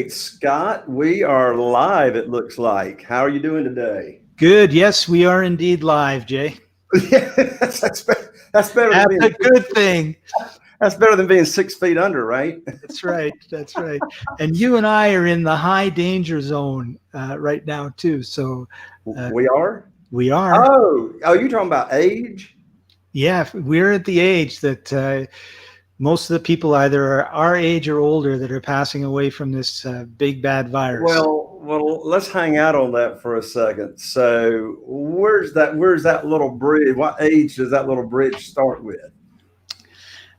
right, Scott, we are live, it looks like. How are you doing today? Good. Yes, we are indeed live, Jay. Yeah, that's better than That's being a good thing. that's better than being 6 feet under, right? That's right. That's right. And you and I are in the high danger zone right now too. So We are? we are. Oh, you talking about age? Yeah, we're at the age that most of the people either are our age or older that are passing away from this big bad virus. Well, let's hang out on that for a second. So, where's that little bridge? What age does that little bridge start with?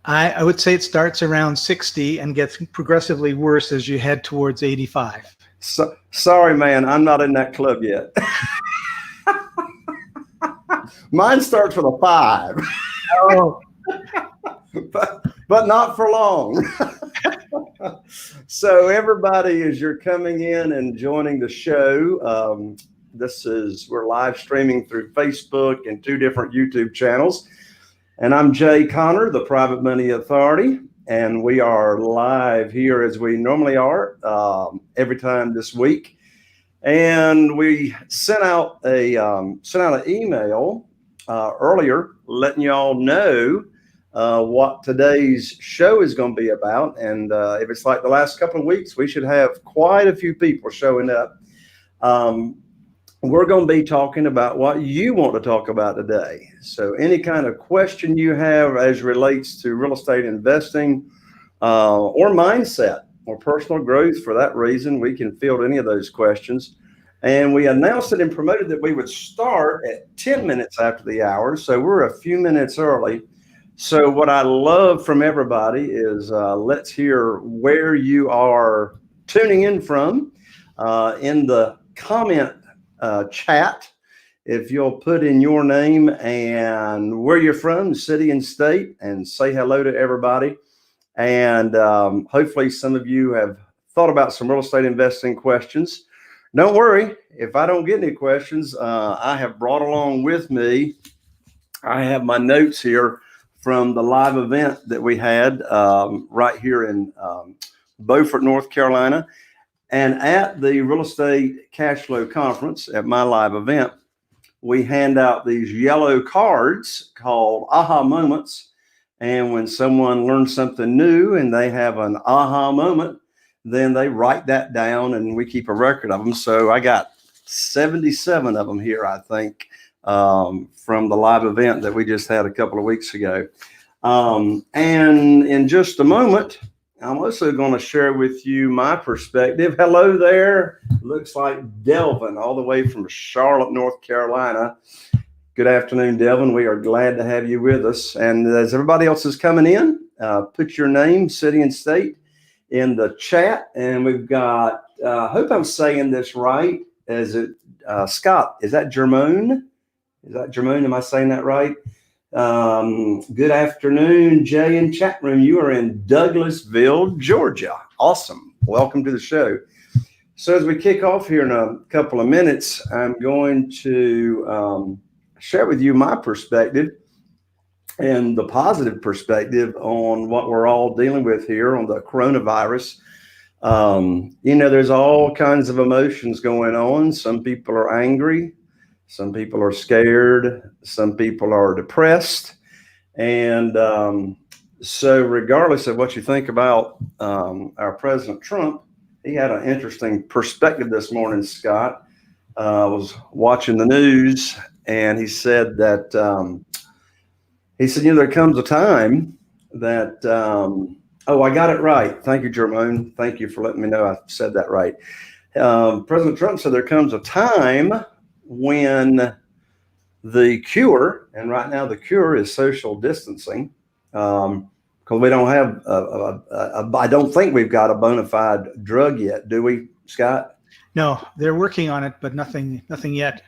I would say it starts around 60 and gets progressively worse as you head towards 85. Sorry, man, I'm not in that club yet. Mine starts with a 5. Oh, but not for long. So everybody, as you're coming in and joining the show, we're live streaming through Facebook and 2 different YouTube channels. And I'm Jay Conner, the Private Money Authority, and we are live here as we normally are every time this week. And we sent out an email earlier letting y'all know what today's show is going to be about. And if it's like the last couple of weeks, we should have quite a few people showing up. We're going to be talking about what you want to talk about today. So any kind of question you have as relates to real estate investing or mindset or personal growth, for that reason, we can field any of those questions. And we announced it and promoted that we would start at 10 minutes after the hour. So we're a few minutes early. So what I love from everybody is let's hear where you are tuning in from in the comment chat. If you'll put in your name and where you're from, city and state, and say hello to everybody. And hopefully some of you have thought about some real estate investing questions. Don't worry, if I don't get any questions, I have brought along with me, I have my notes here from the live event that we had right here in Beaufort, North Carolina. And at the Real Estate Cash Flow Conference, at my live event, we hand out these yellow cards called aha moments. And when someone learns something new and they have an aha moment, then they write that down and we keep a record of them. So I got 77 of them here, I think, from the live event that we just had a couple of weeks ago. And in just a moment, I'm also going to share with you my perspective. Hello there. Looks like Delvin, all the way from Charlotte, North Carolina. Good afternoon, Delvin. We are glad to have you with us. And as everybody else is coming in, put your name, city, and state in the chat. And we've got, I hope I'm saying this right. Is it Scott? Is that Jermone? Is that Jermone? Am I saying that right? Good afternoon, Jay in chat room. You are in Douglasville, Georgia. Awesome. Welcome to the show. So as we kick off here in a couple of minutes, I'm going to share with you my perspective and the positive perspective on what we're all dealing with here on the coronavirus. There's all kinds of emotions going on. Some people are angry. Some people are scared. Some people are depressed. And so regardless of what you think about our President Trump, he had an interesting perspective this morning, Scott. I was watching the news and he said that, there comes a time that, I got it right. Thank you, Jermone. Thank you for letting me know I said that right. President Trump said there comes a time when the cure, and right now the cure is social distancing, because we don't have, I don't think we've got a bona fide drug yet, do we, Scott? No, they're working on it, but nothing yet.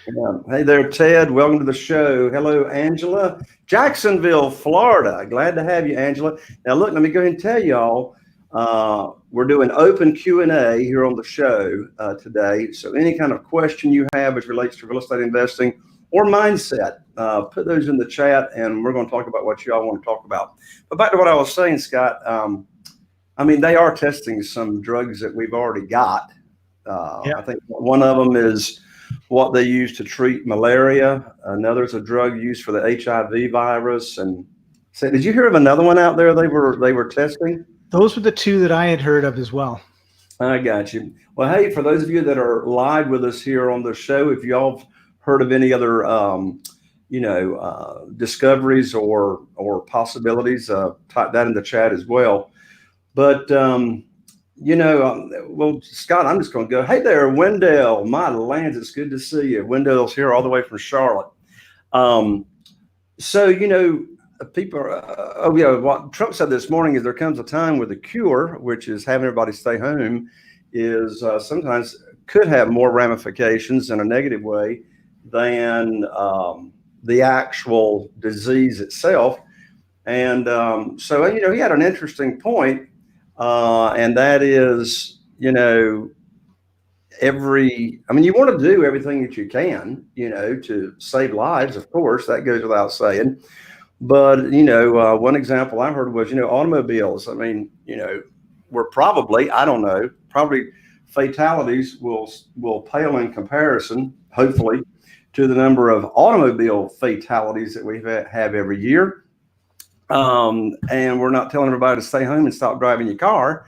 Yeah. Hey there, Ted. Welcome to the show. Hello, Angela. Jacksonville, Florida. Glad to have you, Angela. Now, look, let me go ahead and tell y'all, we're doing open Q&A here on the show today. So any kind of question you have as relates to real estate investing or mindset, put those in the chat, and we're going to talk about what y'all want to talk about. But back to what I was saying, Scott, I mean, they are testing some drugs that we've already got. Yeah. I think one of them is what they use to treat malaria. Another is a drug used for the HIV virus. And so, did you hear of another one out there they were testing? Those were the two that I had heard of as well. I got you. Well, hey, for those of you that are live with us here on the show, if y'all have heard of any other, discoveries or possibilities, type that in the chat as well. But well, Scott, I'm just going to go. Hey there, Wendell. My lands, it's good to see you. Wendell's here all the way from Charlotte. So people are. Oh yeah, what Trump said this morning is there comes a time where the cure, which is having everybody stay home, is sometimes could have more ramifications in a negative way than the actual disease itself. And so he had an interesting point. And that is, you want to do everything that you can, to save lives. Of course, that goes without saying. But, one example I heard was, automobiles. I mean, we're probably, I don't know, probably fatalities will pale in comparison, hopefully, to the number of automobile fatalities that we have every year. And we're not telling everybody to stay home and stop driving your car.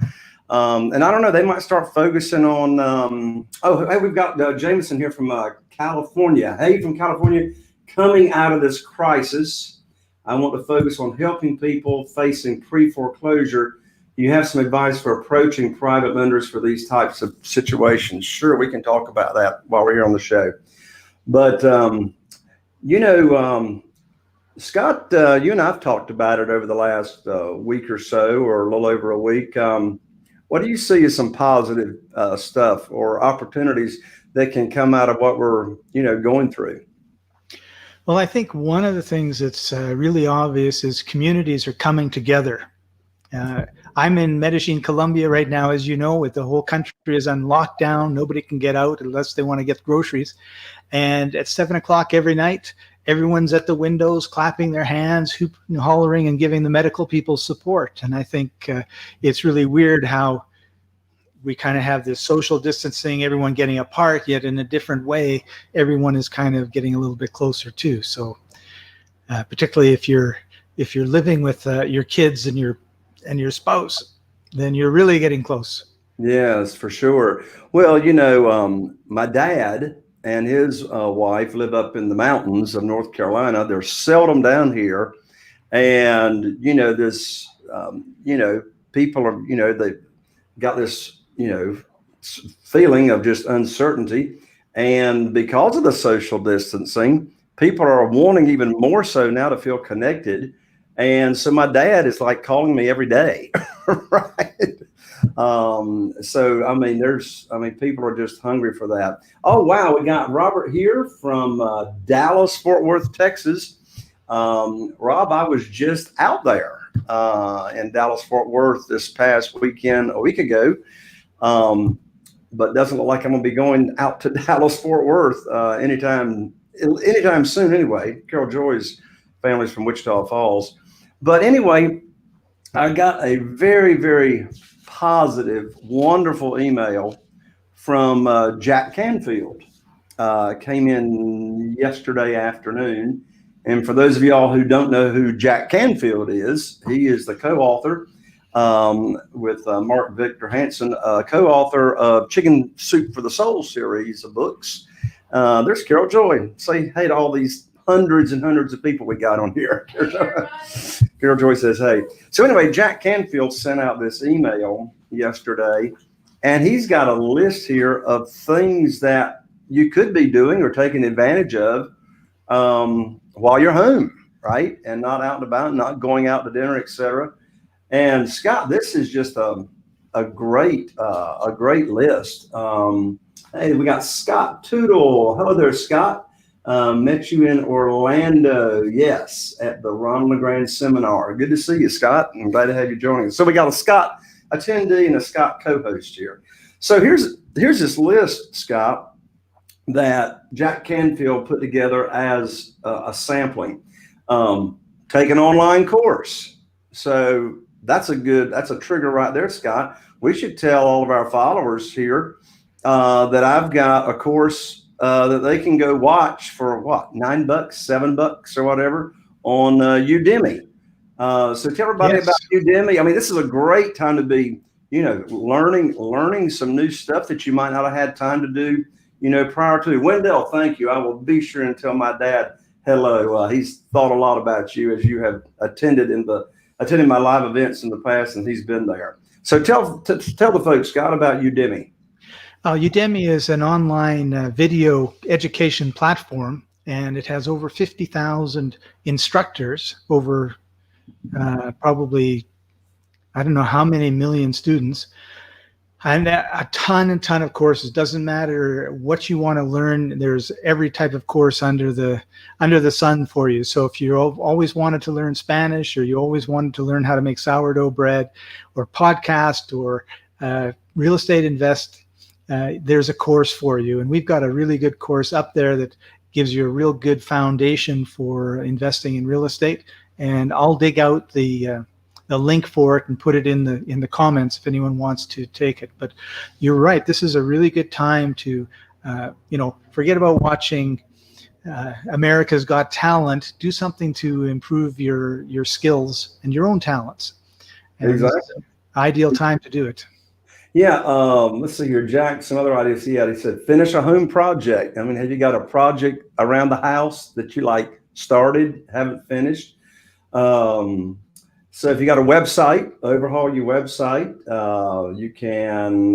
And I don't know, they might start focusing on, hey, we've got Jameson here from California. Hey, from California, coming out of this crisis, I want to focus on helping people facing pre-foreclosure. You have some advice for approaching private lenders for these types of situations? Sure, we can talk about that while we're here on the show. But, Scott, you and I've talked about it over the last week or so, or a little over a week. What do you see as some positive stuff or opportunities that can come out of what we're, going through? Well, I think one of the things that's really obvious is communities are coming together. I'm in Medellin, Colombia right now, as you know, with the whole country is on lockdown. Nobody can get out unless they want to get groceries. And at 7:00 every night, everyone's at the windows, clapping their hands, hooping, hollering, and giving the medical people support. And I think it's really weird how we kind of have this social distancing, everyone getting apart, yet in a different way, everyone is kind of getting a little bit closer too. So particularly if you're living with your kids and your spouse, then you're really getting close. Yes, for sure. Well, my dad and his wife live up in the mountains of North Carolina. They're seldom down here. And, people are, they've got this, feeling of just uncertainty. And because of the social distancing, people are wanting even more so now to feel connected. And so my dad is like calling me every day, right? So, people are just hungry for that. Oh, wow. We got Robert here from Dallas, Fort Worth, Texas. Rob, I was just out there in Dallas, Fort Worth this past weekend, a week ago. But doesn't look like I'm going to be going out to Dallas, Fort Worth anytime soon anyway. Carol Joy's family's from Wichita Falls. But anyway, I got a very, very positive, wonderful email from Jack Canfield. Came in yesterday afternoon. And for those of y'all who don't know who Jack Canfield is, he is the co-author with Mark Victor Hansen, co-author of Chicken Soup for the Soul series of books. There's Carol Joy. Say hey to all these hundreds and hundreds of people we got on here. Carol Joy says, hey. So anyway, Jack Canfield sent out this email yesterday, and he's got a list here of things that you could be doing or taking advantage of while you're home, right? And not out and about, not going out to dinner, etc. And Scott, this is just a great list. Hey, we got Scott Tootle. Hello there, Scott. Met you in Orlando, yes, at the Ron LeGrand seminar. Good to see you, Scott. I'm glad to have you joining us. So we got a Scott attendee and a Scott co-host here. So here's this list, Scott, that Jack Canfield put together as a sampling. Take an online course. So that's a trigger right there, Scott. We should tell all of our followers here that I've got a course that they can go watch for what, $9, $7 or whatever on Udemy. So tell everybody about Udemy. I mean, this is a great time to be, learning some new stuff that you might not have had time to do, prior to. Wendell, thank you. I will be sure and tell my dad hello. He's thought a lot about you as you have attended my live events in the past, and he's been there. So tell the folks, Scott, about Udemy. Udemy is an online video education platform, and it has over 50,000 instructors, over probably, I don't know how many million students, and a ton of courses. Doesn't matter what you want to learn. There's every type of course under the sun for you. So if you always wanted to learn Spanish, or you always wanted to learn how to make sourdough bread, or podcast, or real estate invest, there's a course for you. And we've got a really good course up there that gives you a real good foundation for investing in real estate. And I'll dig out the link for it and put it in the comments if anyone wants to take it. But you're right, this is a really good time to forget about watching America's Got Talent. Do something to improve your skills and your own talents. And exactly. Ideal time to do it. Yeah, let's see here, Jack, some other ideas he had. He said, finish a home project. I mean, have you got a project around the house that you started, haven't finished? So if you got a website, overhaul your website. You can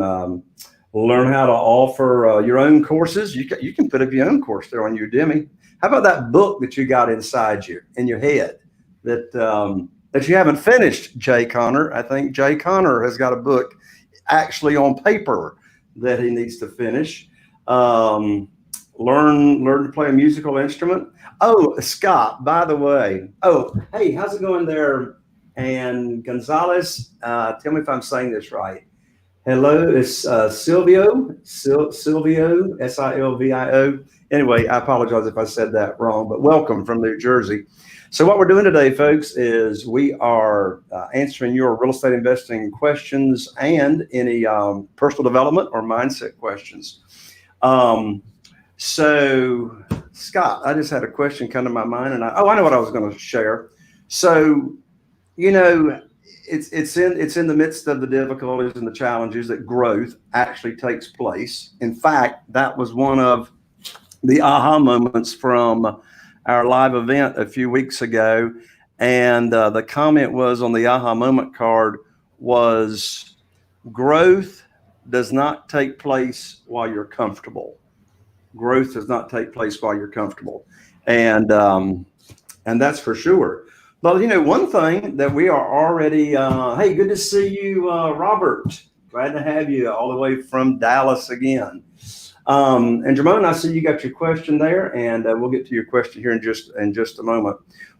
learn how to offer your own courses. You can put up your own course there on Udemy. How about that book that you got inside you, in your head, that you haven't finished, Jay Connor? I think Jay Connor has got a book actually on paper that he needs to finish. Learn to play a musical instrument. Oh, Scott, by the way. Oh, hey, how's it going there? And Gonzalez, tell me if I'm saying this right. Hello, it's Silvio, Silvio, Silvio. Anyway, I apologize if I said that wrong, but welcome from New Jersey. So what we're doing today, folks, is we are answering your real estate investing questions and any personal development or mindset questions. So, Scott, I just had a question come to my mind, and I know what I was going to share. So, it's in the midst of the difficulties and the challenges that growth actually takes place. In fact, that was one of the aha moments from our live event a few weeks ago. And the comment was on the aha moment card was, growth does not take place while you're comfortable. Growth does not take place while you're comfortable. And that's for sure. But, one thing that we are already, hey, good to see you, Robert. Glad to have you all the way from Dallas again. And Jermone, I see you got your question there, and we'll get to your question here in just a moment.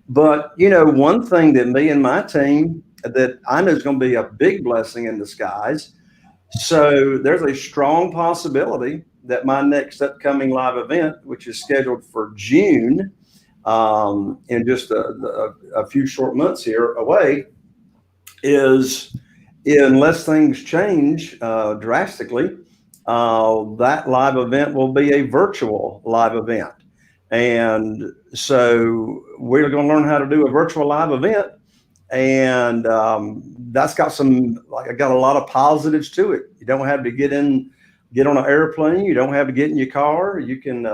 But, one thing that me and my team that I know is going to be a big blessing in disguise. So there's a strong possibility that my next upcoming live event, which is scheduled for June, in just a few short months here away, is, unless things change drastically, that live event will be a virtual live event. And so we're going to learn how to do a virtual live event. And that's got I got a lot of positives to it. You don't have to get on an airplane. You don't have to get in your car. You can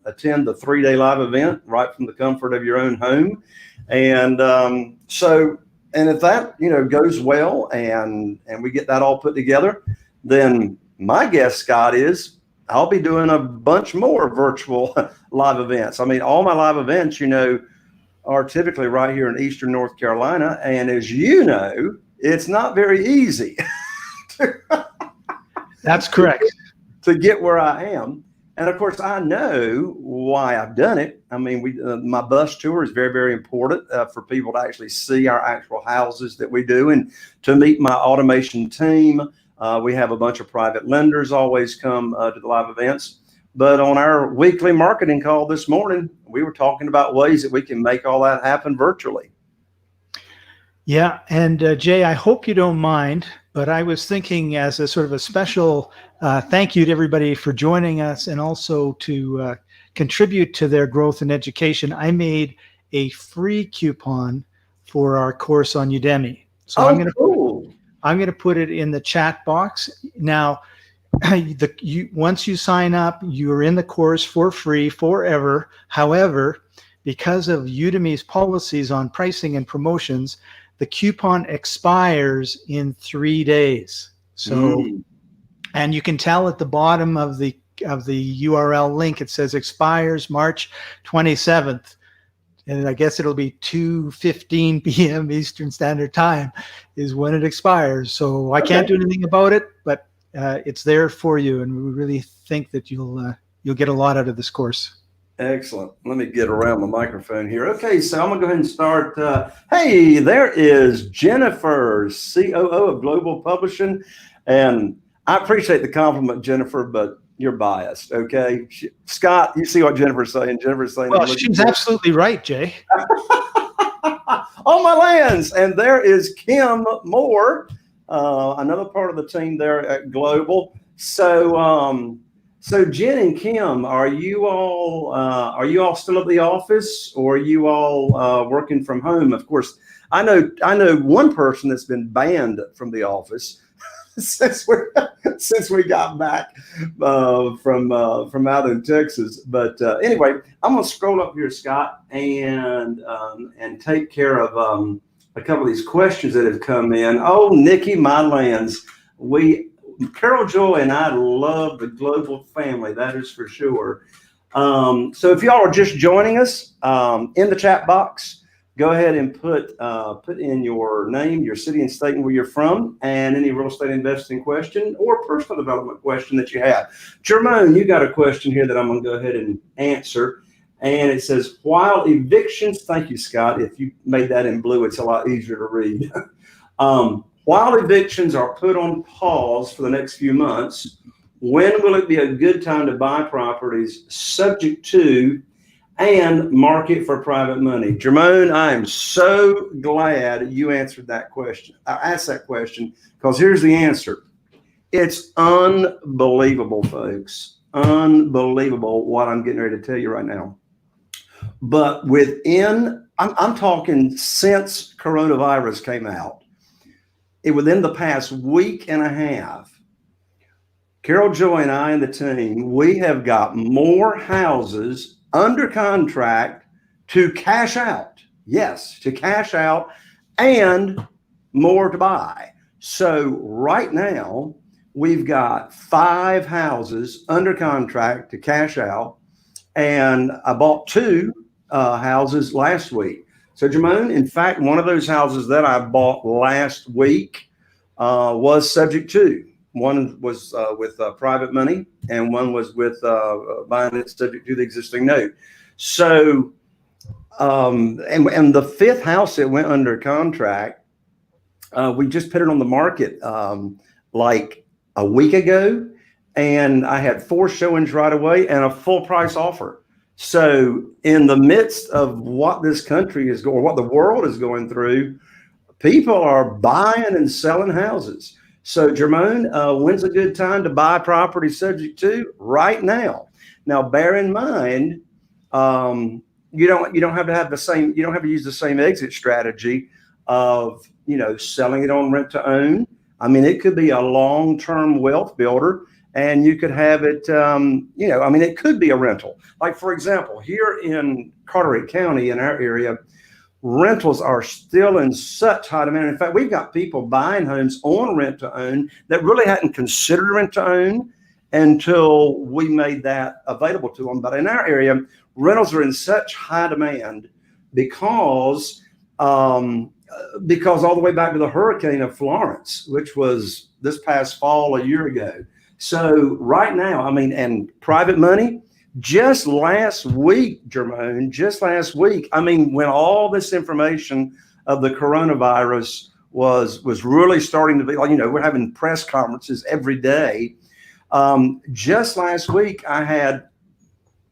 attend the 3-day live event right from the comfort of your own home. And and if that, goes well and we get that all put together, then my guess, Scott, is I'll be doing a bunch more virtual live events. I mean, all my live events, are typically right here in Eastern North Carolina. And as you know, it's not very easy. That's correct. To get where I am. And of course, I know why I've done it. I mean, my bus tour is very, very important for people to actually see our actual houses that we do, and to meet my automation team. We have a bunch of private lenders always come to the live events. But on our weekly marketing call this morning, we were talking about ways that we can make all that happen virtually. Yeah, and Jay, I hope you don't mind, but I was thinking as a sort of a special thank you to everybody for joining us and also to contribute to their growth and education. I made a free coupon for our course on Udemy. So Oh, cool. I'm going to put it in the chat box. Now, once you sign up, you're in the course for free forever. However, because of Udemy's policies on pricing and promotions, the coupon expires in 3 days. So, and you can tell at the bottom of the URL link, it says expires March 27th. And I guess it'll be 2:15 p.m. Eastern Standard Time is when it expires. So I can't do anything about it, but it's there for you, and we really think that you'll get a lot out of this course. Excellent. Let me get around the microphone here. Okay, so I'm gonna go ahead and start. Hey, there is Jennifer, COO of Global Publishing, and I appreciate the compliment, Jennifer, but you're biased. Okay, Scott, you see what Jennifer's saying? Jennifer's saying, well, she's absolutely right, Jay. On my lands, and there is Kim Moore, another part of the team there at Global. So, so Jen and Kim, are you all still at the office, or are you all working from home? Of course, I know one person that's been banned from the office since we got back from out in Texas. But anyway, I'm gonna scroll up here, Scott, and take care of a couple of these questions that have come in. Oh, Nikki, my lands, Carol Joy and I love the Global family, that is for sure. So if y'all are just joining us, in the chat box, go ahead and put in your name, your city and state, and where you're from, and any real estate investing question or personal development question that you have. Jermaine, you got a question here that I'm going to go ahead and answer. And it says, while evictions, thank you, Scott. If you made that in blue, it's a lot easier to read. While evictions are put on pause for the next few months, when will it be a good time to buy properties subject to and market for private money? Jermaine, I am so glad you answered that question. I asked that question because here's the answer. It's unbelievable, folks. Unbelievable what I'm getting ready to tell you right now. But I'm talking since coronavirus came out, within the past week and a half, Carol Joy and I and the team, we have got more houses under contract to cash out. Yes, to cash out, and more to buy. So right now, we've got 5 houses under contract to cash out, and I bought 2 houses last week. So Jermaine, in fact, one of those houses that I bought last week was subject to. One was with private money, and one was with buying it subject to the existing note. So, and the 5th house that went under contract, we just put it on the market like a week ago, and I had 4 showings right away and a full price offer. So in the midst of what this country is going, what the world is going through, people are buying and selling houses. So Jermaine, when's a good time to buy property subject to? Right now. Now, bear in mind, you don't have to have the same, you don't have to use the same exit strategy of, selling it on rent to own. I mean, it could be a long-term wealth builder, and you could have it, it could be a rental. Like, for example, here in Carteret County, in our area, rentals are still in such high demand. In fact, we've got people buying homes on rent to own that really hadn't considered rent to own until we made that available to them. But in our area, rentals are in such high demand because all the way back to the hurricane of Florence, which was this past fall a year ago. So right now, and private money, just last week, Jermaine, when all this information of the coronavirus was really starting to be, we're having press conferences every day. Just last week, I had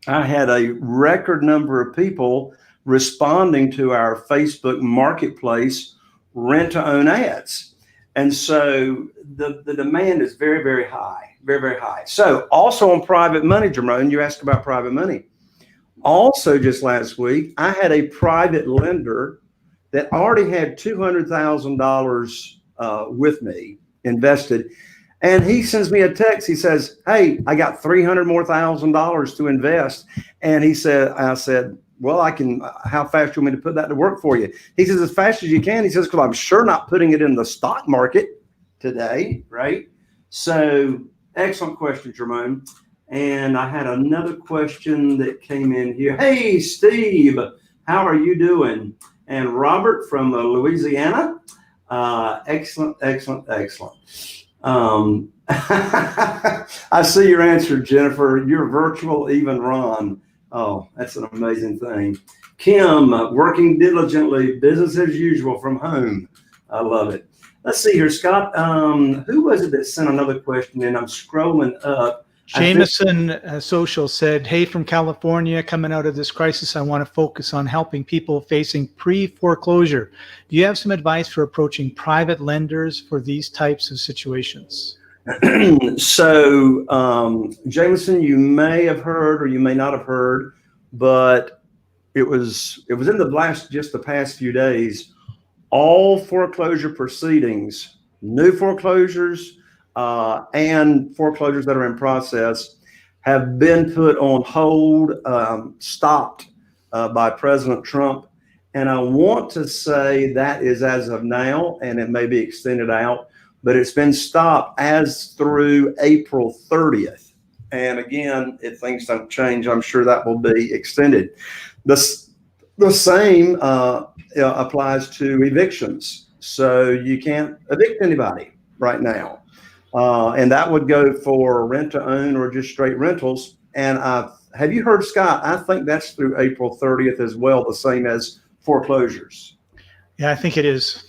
a record number of people responding to our Facebook marketplace rent-to-own ads. And so the demand is very, very high, very, very high. So also on private money, Jerome, you asked about private money. Also just last week, I had a private lender that already had $200,000 with me invested. And he sends me a text. He says, hey, I got $300,000 more to invest. And I said, well, how fast do you want me to put that to work for you? He says, as fast as you can. He says, because I'm sure not putting it in the stock market today, right? So excellent question, Jerome. And I had another question that came in here. Hey, Steve, how are you doing? And Robert from Louisiana. Excellent, excellent, excellent. I see your answer, Jennifer. You're virtual, even Ron. Oh, that's an amazing thing. Kim, working diligently, business as usual from home. I love it. Let's see here, Scott. Who was it that sent another question in? I'm scrolling up. Jameson Social said, hey, from California, coming out of this crisis, I want to focus on helping people facing pre-foreclosure. Do you have some advice for approaching private lenders for these types of situations? So, Jameson, you may have heard or you may not have heard, but it was in the past few days, all foreclosure proceedings, new foreclosures, and foreclosures that are in process have been put on hold, stopped by President Trump. And I want to say that is as of now, and it may be extended out, but it's been stopped as through April 30th. And again, if things don't change, I'm sure that will be extended. The same applies to evictions. So you can't evict anybody right now. And that would go for rent to own or just straight rentals. And have you heard, Scott? I think that's through April 30th as well, the same as foreclosures. Yeah, I think it is.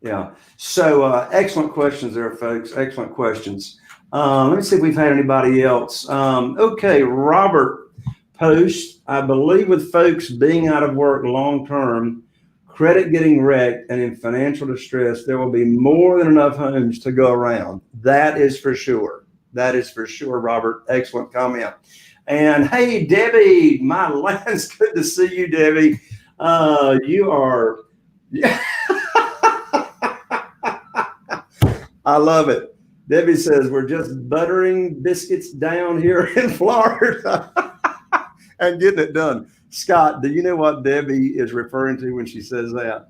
Yeah. So excellent questions there, folks. Excellent questions. Let me see if we've had anybody else. Okay, Robert Post, I believe with folks being out of work long term, credit getting wrecked, and in financial distress, there will be more than enough homes to go around. That is for sure. That is for sure, Robert. Excellent comment. And hey, Debbie, my land's good to see you, Debbie. You are, yeah. I love it. Debbie says, we're just buttering biscuits down here in Florida and getting it done. Scott, do you know what Debbie is referring to when she says that?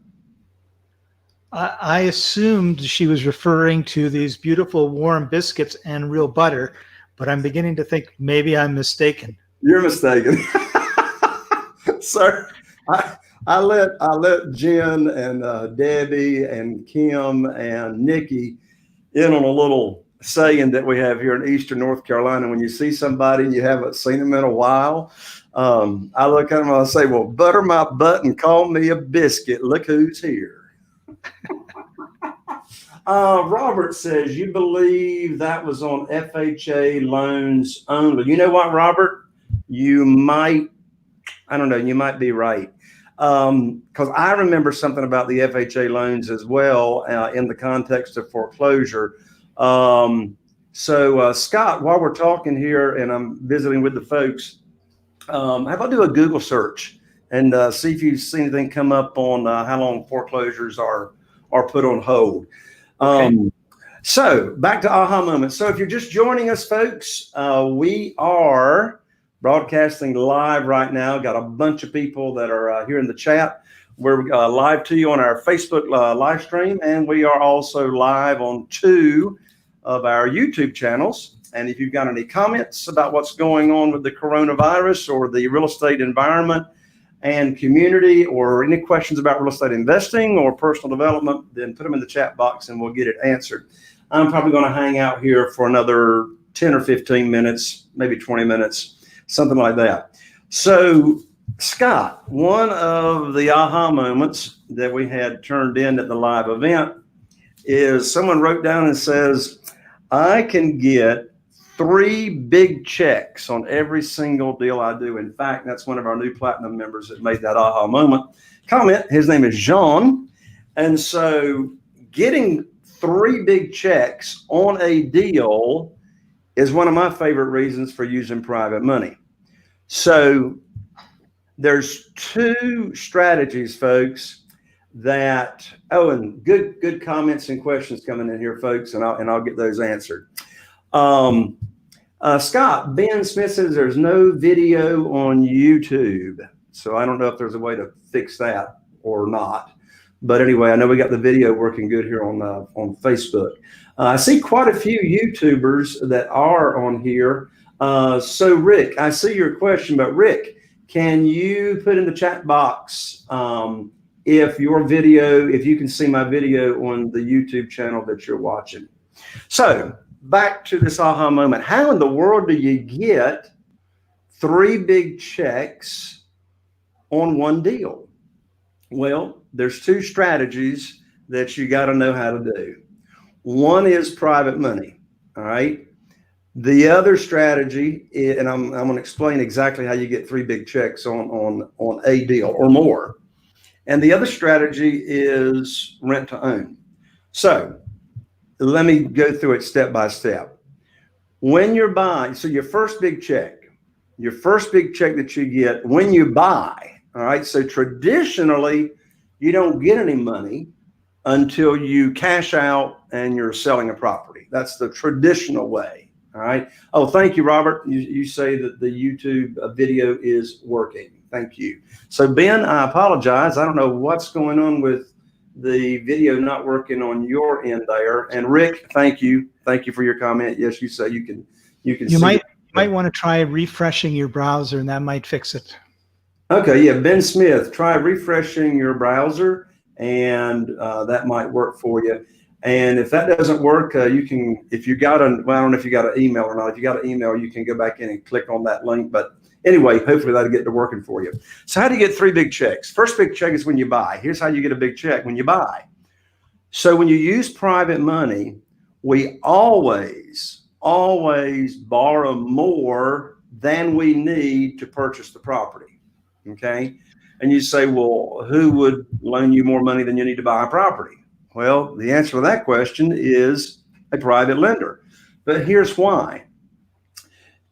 I assumed she was referring to these beautiful warm biscuits and real butter, but I'm beginning to think maybe I'm mistaken. You're mistaken. Sir, I let Jen and Debbie and Kim and Nikki in on a little saying that we have here in Eastern North Carolina. When you see somebody and you haven't seen them in a while, I look at them and I say, well, butter my butt and call me a biscuit. Look who's here. Robert says, you believe that was on FHA loans only. You know what, Robert? You might be right. Because I remember something about the FHA loans as well in the context of foreclosure. So Scott, while we're talking here and I'm visiting with the folks, how about do a Google search and see if you've seen anything come up on how long foreclosures are put on hold. Okay. So back to aha moments. So if you're just joining us, folks, we are broadcasting live right now. Got a bunch of people that are here in the chat. We're live to you on our Facebook live stream, and we are also live on 2 of our YouTube channels. And if you've got any comments about what's going on with the coronavirus or the real estate environment and community, or any questions about real estate investing or personal development, then put them in the chat box and we'll get it answered. I'm probably going to hang out here for another 10 or 15 minutes, maybe 20 minutes, something like that. So, Scott, one of the aha moments that we had turned in at the live event is someone wrote down and says, I can get 3 big checks on every single deal I do. In fact, that's one of our new platinum members that made that aha moment comment. His name is Jean. And so getting 3 big checks on a deal is one of my favorite reasons for using private money. So there's 2 strategies, folks, that, and good comments and questions coming in here, folks, and I'll get those answered. Scott, Ben Smith says there's no video on YouTube. So I don't know if there's a way to fix that or not. But anyway, I know we got the video working good here on Facebook. I see quite a few YouTubers that are on here. So Rick, I see your question, but Rick, can you put in the chat box if you can see my video on the YouTube channel that you're watching? So back to this aha moment. How in the world do you get 3 big checks on one deal? Well, there's 2 strategies that you got to know how to do. One is private money. All right. The other strategy is, and I'm going to explain exactly how you get 3 big checks on a deal or more. And the other strategy is rent to own. So let me go through it step by step. When you're buying, so your first big check that you get when you buy, all right, so traditionally, you don't get any money until you cash out and you're selling a property. That's the traditional way, all right? Oh, thank you, Robert. You say that the YouTube video is working. Thank you. So, Ben, I apologize. I don't know what's going on with the video not working on your end there. And Rick, thank you. Thank you for your comment. Yes, you say you can see might want to try refreshing your browser, and that might fix it. Okay, yeah, Ben Smith, try refreshing your browser, and that might work for you. And if that doesn't work, you can, if you got I don't know if you got an email or not. If you got an email, you can go back in and click on that link. But anyway, hopefully that'll get to working for you. So how do you get 3 big checks? First big check is when you buy. Here's how you get a big check when you buy. So when you use private money, we always borrow more than we need to purchase the property. Okay. And you say, well, who would loan you more money than you need to buy a property? Well, the answer to that question is a private lender. But here's why.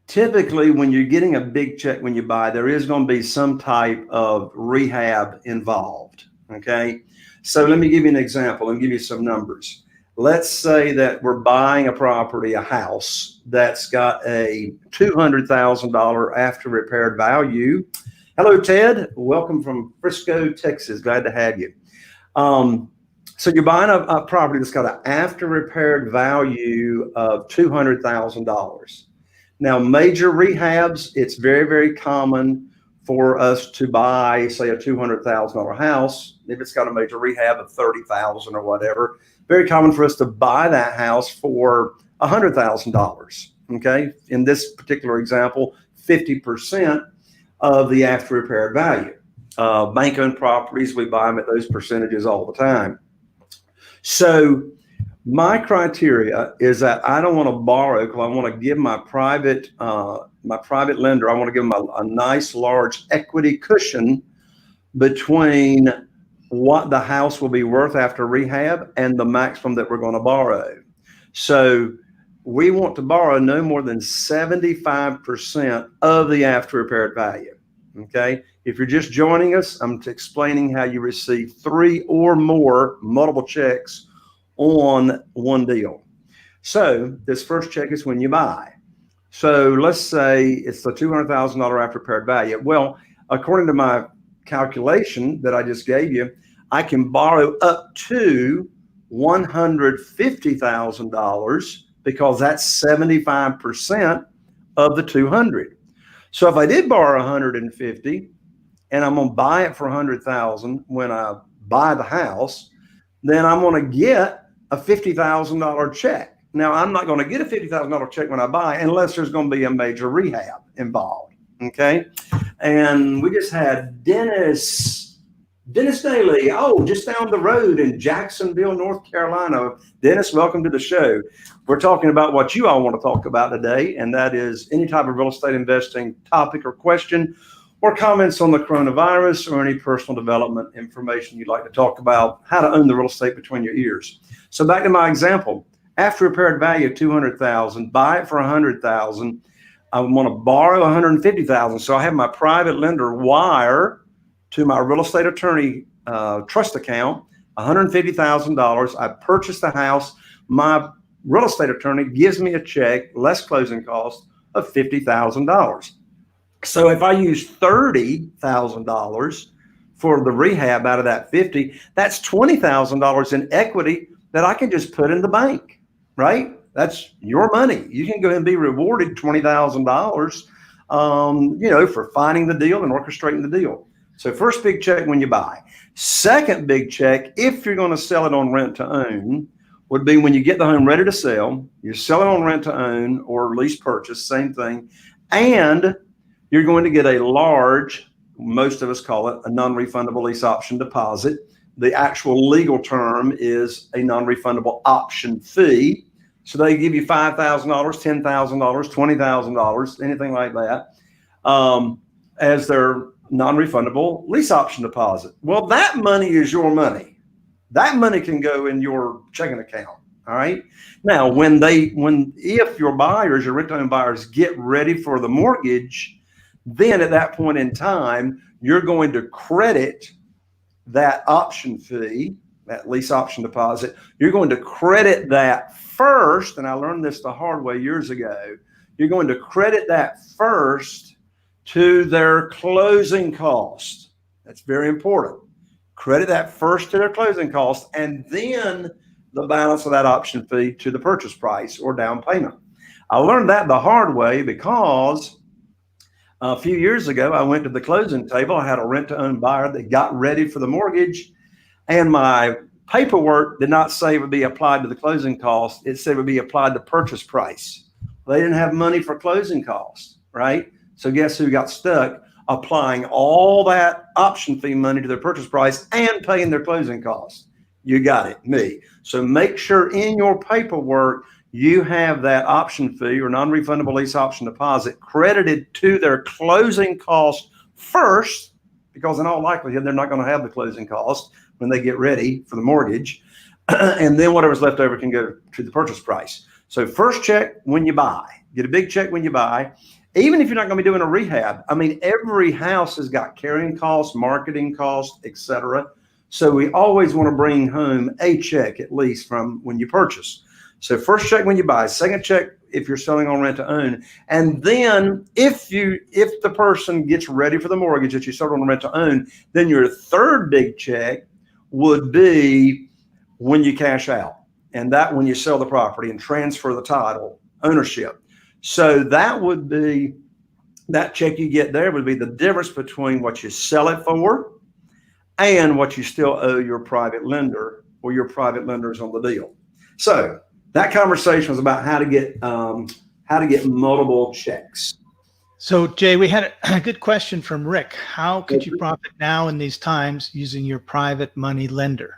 Typically, when you're getting a big check when you buy, there is going to be some type of rehab involved. Okay. So let me give you an example and give you some numbers. Let's say that we're buying a property, a house that's got a $200,000 after repaired value. Hello, Ted. Welcome from Frisco, Texas. Glad to have you. So you're buying a property that's got an after repaired value of $200,000. Now, major rehabs, it's very, very common for us to buy, say, a $200,000 house. If it's got a major rehab of $30,000 or whatever, very common for us to buy that house for $100,000. Okay. In this particular example, 50% of the after repaired value. Bank-owned properties, we buy them at those percentages all the time. So my criteria is that I don't want to borrow, because I want to give my private lender, I want to give them a nice large equity cushion between what the house will be worth after rehab and the maximum that we're going to borrow. So we want to borrow no more than 75% of the after repaired value. Okay. If you're just joining us, I'm explaining how you receive 3 or more multiple checks on one deal. So this first check is when you buy. So let's say it's the $200,000 after repaired value. Well, according to my calculation that I just gave you, I can borrow up to $150,000 because that's 75% of the 200. So if I did borrow 150 and I'm going to buy it for 100,000 when I buy the house, then I'm going to get a $50,000 check. Now, I'm not going to get a $50,000 check when I buy unless there's going to be a major rehab involved. Okay. And we just had Dennis Daly, just down the road in Jacksonville, North Carolina. Dennis, welcome to the show. We're talking about what you all want to talk about today, and that is any type of real estate investing topic or question. or comments on the coronavirus or any personal development information you'd like to talk about, how to own the real estate between your ears. So back to my example, after repaired value of $200,000, buy it for $100,000. I want to borrow $150,000. So I have my private lender wire to my real estate attorney trust account $150,000. I purchased the house. My real estate attorney gives me a check, less closing costs, of $50,000. So if I use $30,000 for the rehab out of that 50, that's $20,000 in equity that I can just put in the bank, right? That's your money. You can go ahead and be rewarded $20,000, for finding the deal and orchestrating the deal. So first big check when you buy. Second big check, if you're going to sell it on rent to own, would be when you get the home ready to sell. You're selling on rent to own or lease purchase, same thing. And you're going to get a large, most of us call it a non-refundable lease option deposit. The actual legal term is a non-refundable option fee. So they give you $5,000, $10,000, $20,000, anything like that, as their non-refundable lease option deposit. Well, that money is your money. That money can go in your checking account. All right. Now, if your buyers, your rent-to-own buyers, get ready for the mortgage, then at that point in time, you're going to credit that option fee, that lease option deposit. You're going to credit that first, and I learned this the hard way years ago. You're going to credit that first to their closing cost. That's very important. Credit that first to their closing cost, and then the balance of that option fee to the purchase price or down payment. I learned that the hard way because a few years ago, I went to the closing table. I had a rent-to-own buyer that got ready for the mortgage, and my paperwork did not say it would be applied to the closing cost. It said it would be applied to purchase price. They didn't have money for closing costs, right? So guess who got stuck? Applying all that option fee money to their purchase price and paying their closing costs. You got it, me. So make sure in your paperwork you have that option fee or non-refundable lease option deposit credited to their closing cost first, because in all likelihood, they're not going to have the closing cost when they get ready for the mortgage. And then whatever's left over can go to the purchase price. So first check when you buy, get a big check when you buy. Even if you're not going to be doing a rehab, I mean, every house has got carrying costs, marketing costs, etc. So we always want to bring home a check at least from when you purchase. So first check when you buy, second check if you're selling on rent to own, and then if the person gets ready for the mortgage that you sold on rent to own, then your third big check would be when you cash out, and that when you sell the property and transfer the title ownership. So that would be, that check you get there would be the difference between what you sell it for and what you still owe your private lender or your private lenders on the deal. So that conversation was about how to get multiple checks. So Jay, we had a good question from Rick. How could you profit now in these times using your private money lender?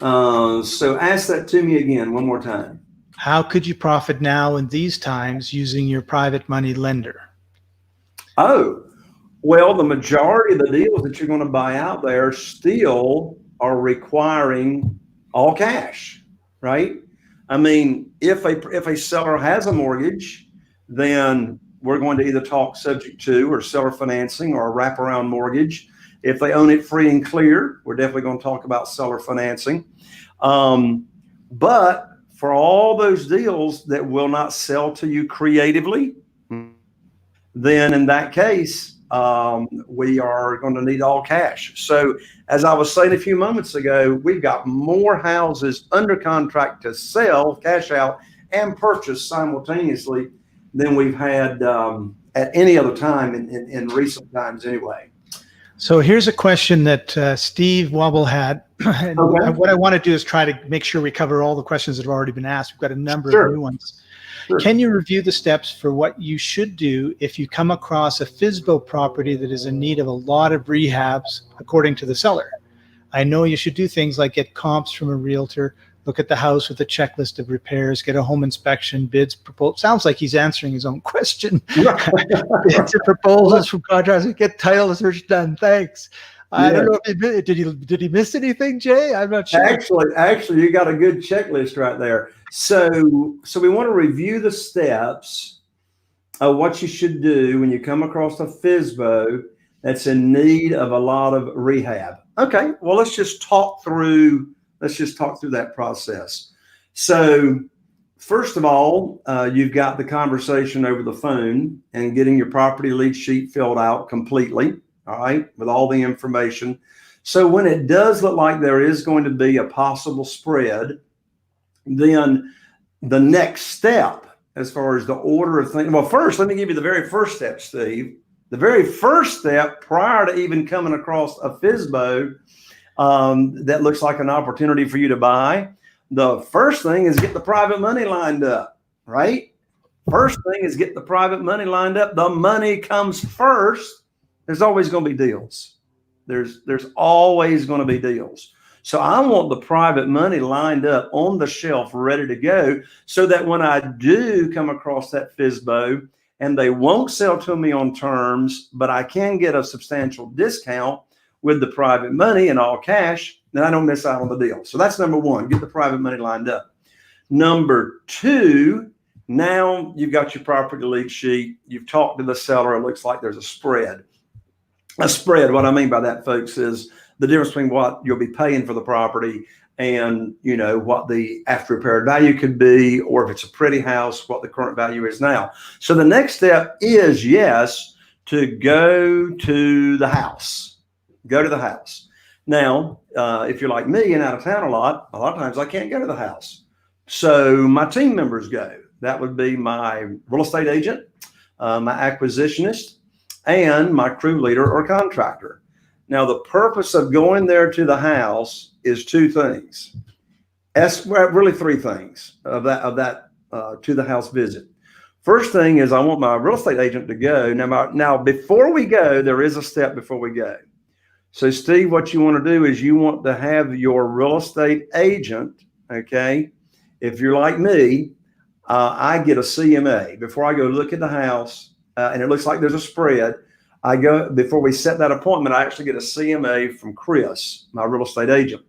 So ask that to me again one more time. How could you profit now in these times using your private money lender? Oh, well, the majority of the deals that you're going to buy out there still are requiring all cash, right? I mean, if a seller has a mortgage, then we're going to either talk subject to or seller financing or a wraparound mortgage. If they own it free and clear, we're definitely going to talk about seller financing. But for all those deals that will not sell to you creatively, then in that case, we are going to need all cash. So as I was saying a few moments ago, we've got more houses under contract to sell, cash out, and purchase simultaneously than we've had at any other time in recent times anyway. So here's a question that Steve Wobble had. And Okay. what I want to do is try to make sure we cover all the questions that have already been asked. We've got a number Sure. of new ones. Sure. Can you review the steps for what you should do if you come across a FSBO property that is in need of a lot of rehabs according to the seller? I know you should do things like get comps from a realtor, look at the house with a checklist of repairs, get a home inspection, bids, proposals. Sounds like he's answering his own question. Bids and proposals from contractors, get title search done. Thanks. I don't know if did he miss anything, Jay? I'm not sure. Actually, you got a good checklist right there. So we want to review the steps of what you should do when you come across a FSBO that's in need of a lot of rehab. Okay, well, let's just talk through that process. So first of all, you've got the conversation over the phone and getting your property lead sheet filled out completely, all right, with all the information. So when it does look like there is going to be a possible spread, then the next step as far as the order of things, well, first, let me give you the very first step, Steve. The very first step prior to even coming across a FSBO that looks like an opportunity for you to buy, the first thing is get the private money lined up, right? First thing is get the private money lined up. The money comes first. There's always going to be deals. There's always going to be deals. So I want the private money lined up on the shelf, ready to go, so that when I do come across that FSBO and they won't sell to me on terms, but I can get a substantial discount with the private money and all cash, then I don't miss out on the deal. So that's number one, get the private money lined up. Number two, now you've got your property lead sheet. You've talked to the seller. It looks like there's a spread. A spread, what I mean by that, folks, is the difference between what you'll be paying for the property and, you know, what the after repaired value could be, or if it's a pretty house, what the current value is now. So the next step is, yes, to go to the house. Go to the house. Now, if you're like me and out of town a lot of times I can't go to the house. So my team members go. That would be my real estate agent, my acquisitionist, and my crew leader or contractor. Now, the purpose of going there to the house is two things. Really three things of that to the house visit. First thing is I want my real estate agent to go. Now, before we go, there is a step before we go. So, Steve, what you want to do is you want to have your real estate agent, okay? If you're like me, I get a CMA before I go look at the house, and it looks like there's a spread. Before we set that appointment, I actually get a CMA from Chris, my real estate agent.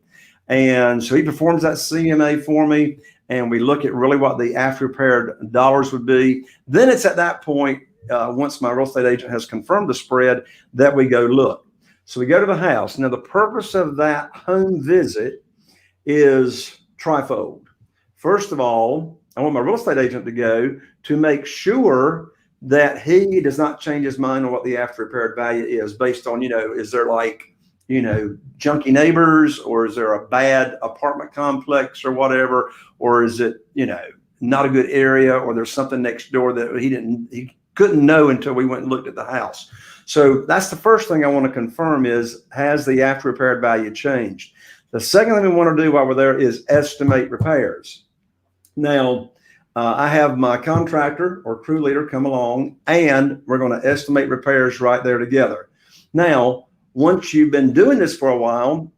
And so he performs that CMA for me, and we look at really what the after repaired dollars would be. Then it's at that point, once my real estate agent has confirmed the spread, that we go look. So we go to the house. Now, the purpose of that home visit is trifold. First of all, I want my real estate agent to go to make sure that he does not change his mind on what the after repaired value is based on, is there junky neighbors, or is there a bad apartment complex or whatever, or is it, not a good area, or there's something next door that he couldn't know until we went and looked at the house. So that's the first thing I want to confirm is, has the after repaired value changed? The second thing we want to do while we're there is estimate repairs. Now, I have my contractor or crew leader come along, and we're going to estimate repairs right there together. Now, once you've been doing this for a while,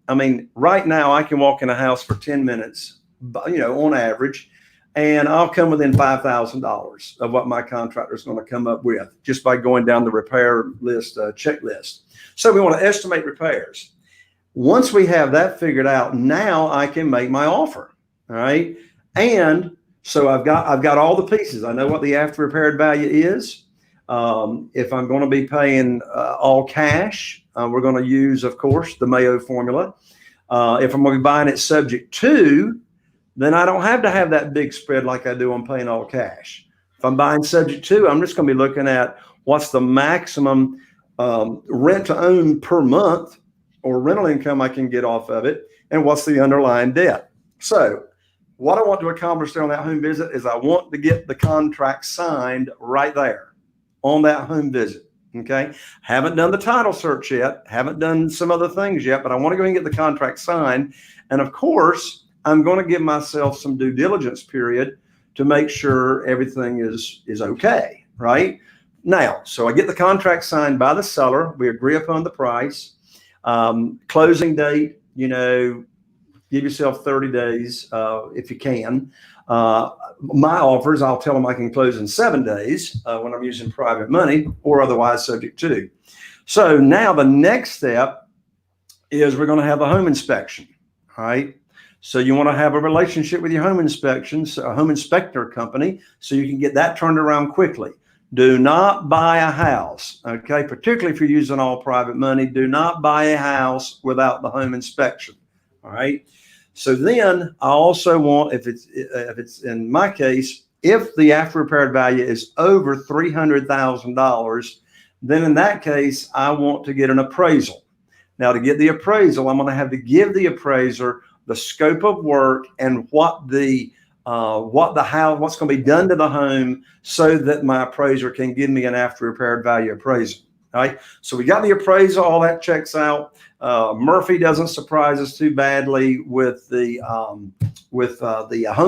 right now I can walk in a house for 10 minutes, on average, and I'll come within $5,000 of what my contractor is going to come up with just by going down the repair list, checklist. So we want to estimate repairs. Once we have that figured out, now I can make my offer. All right. And so I've got all the pieces. I know what the after repaired value is. If I'm going to be paying all cash, we're going to use, of course, the Mayo formula. If I'm going to be buying it subject to, then I don't have to have that big spread like I do on paying all cash. If I'm buying subject to, I'm just going to be looking at what's the maximum rent to own per month or rental income I can get off of it, and what's the underlying debt. So what I want to accomplish there on that home visit is I want to get the contract signed right there on that home visit. Okay. Haven't done the title search yet. Haven't done some other things yet, but I want to go and get the contract signed. And of course, I'm going to give myself some due diligence period to make sure everything is okay. Right now. So I get the contract signed by the seller. We agree upon the price, closing date, Give yourself 30 days if you can. My offers, I'll tell them I can close in 7 days when I'm using private money or otherwise subject to. So now the next step is we're going to have a home inspection. All right. So you want to have a relationship with your home inspections, a home inspector company, so you can get that turned around quickly. Do not buy a house, okay? Particularly if you're using all private money, do not buy a house without the home inspection, all right? So then I also want, if it's in my case, if the after repaired value is over $300,000, then in that case, I want to get an appraisal. Now to get the appraisal, I'm going to have to give the appraiser the scope of work and what's going to be done to the home so that my appraiser can give me an after repaired value appraisal. All right. So we got the appraisal, all that checks out. Murphy doesn't surprise us too badly with the home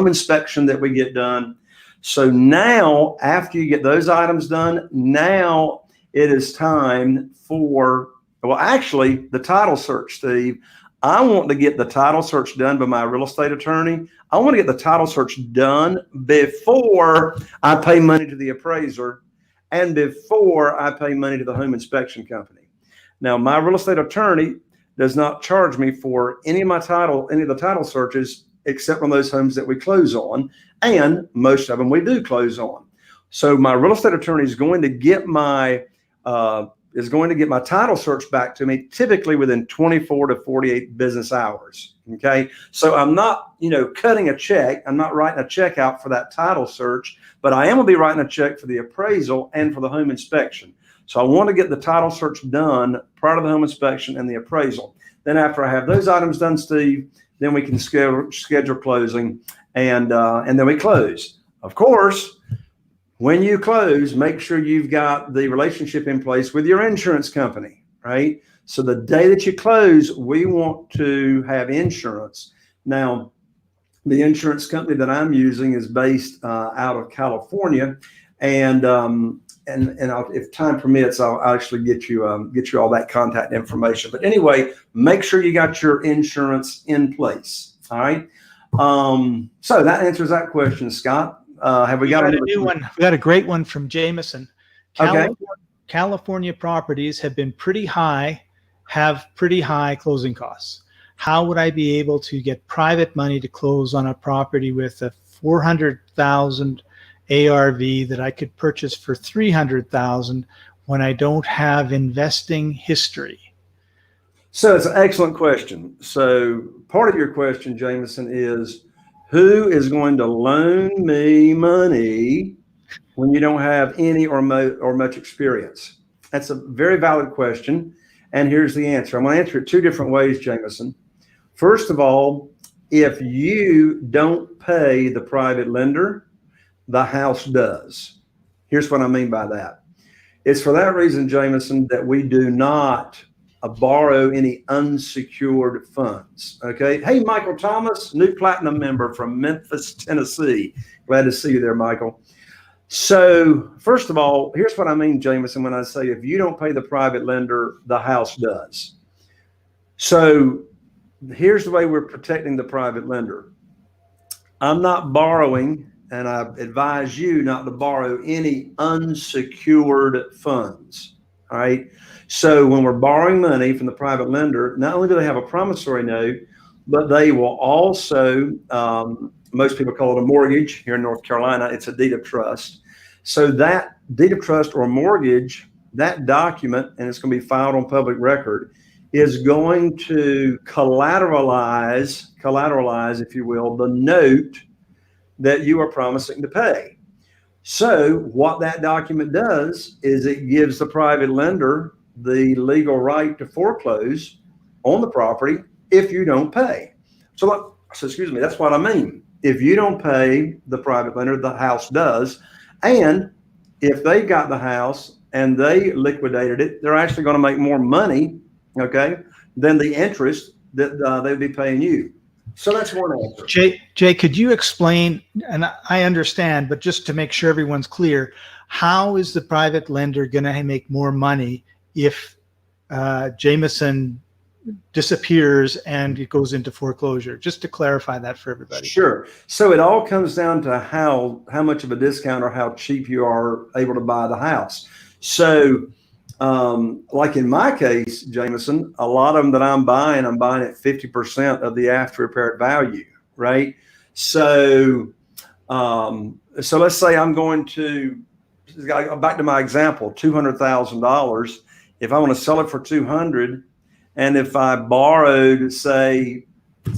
inspection that we get done. So now after you get those items done, now it is time for, well, actually the title search, Steve. I want to get the title search done by my real estate attorney. I want to get the title search done before I pay money to the appraiser and before I pay money to the home inspection company. Now, my real estate attorney does not charge me for any of the title searches except on those homes that we close on, and most of them we do close on. So my real estate attorney is going to get my title search back to me typically within 24 to 48 business hours. Okay. So I'm not, cutting a check. I'm not writing a check out for that title search, but I am going to be writing a check for the appraisal and for the home inspection. So I want to get the title search done prior to the home inspection and the appraisal. Then after I have those items done, Steve, then we can schedule closing and then we close. Of course, when you close, make sure you've got the relationship in place with your insurance company, right? So the day that you close, we want to have insurance. Now, the insurance company that I'm using is based out of California, and if time permits, I'll actually get you all that contact information. But anyway, make sure you got your insurance in place. All right. So that answers that question, Scott. Have we got a new one? We got a great one from Jameson. California properties have pretty high closing costs. How would I be able to get private money to close on a property with a 400,000 ARV that I could purchase for 300,000 when I don't have investing history? So it's an excellent question. So part of your question, Jameson, is who is going to loan me money when you don't have any or much experience? That's a very valid question. And here's the answer. I'm going to answer it two different ways, Jameson. First of all, if you don't pay the private lender, the house does. Here's what I mean by that. It's for that reason, Jameson, that we do not borrow any unsecured funds. Okay. Hey, Michael Thomas, new platinum member from Memphis, Tennessee. Glad to see you there, Michael. So first of all, here's what I mean, Jameson, when I say if you don't pay the private lender, the house does. So here's the way we're protecting the private lender. I'm not borrowing, and I advise you not to borrow any unsecured funds. All right. So when we're borrowing money from the private lender, not only do they have a promissory note, but they will also, most people call it a mortgage here in North Carolina. It's a deed of trust. So that deed of trust or mortgage, that document, and it's going to be filed on public record, is going to collateralize, if you will, the note that you are promising to pay. So what that document does is it gives the private lender the legal right to foreclose on the property if you don't pay. So excuse me, that's what I mean. If you don't pay the private lender, the house does. And if they got the house and they liquidated it, they're actually going to make more money, okay, than the interest that they'd be paying you. So that's one answer. Jay, could you explain, and I understand, but just to make sure everyone's clear, how is the private lender going to make more money if Jameson disappears and it goes into foreclosure. Just to clarify that for everybody. Sure. So it all comes down to how much of a discount or how cheap you are able to buy the house. So like in my case, Jameson, a lot of them that I'm buying at 50% of the after repaired value, right? So so let's say I'm going to back to my example, $200,000. If I want to sell it for 200, and if I borrowed, say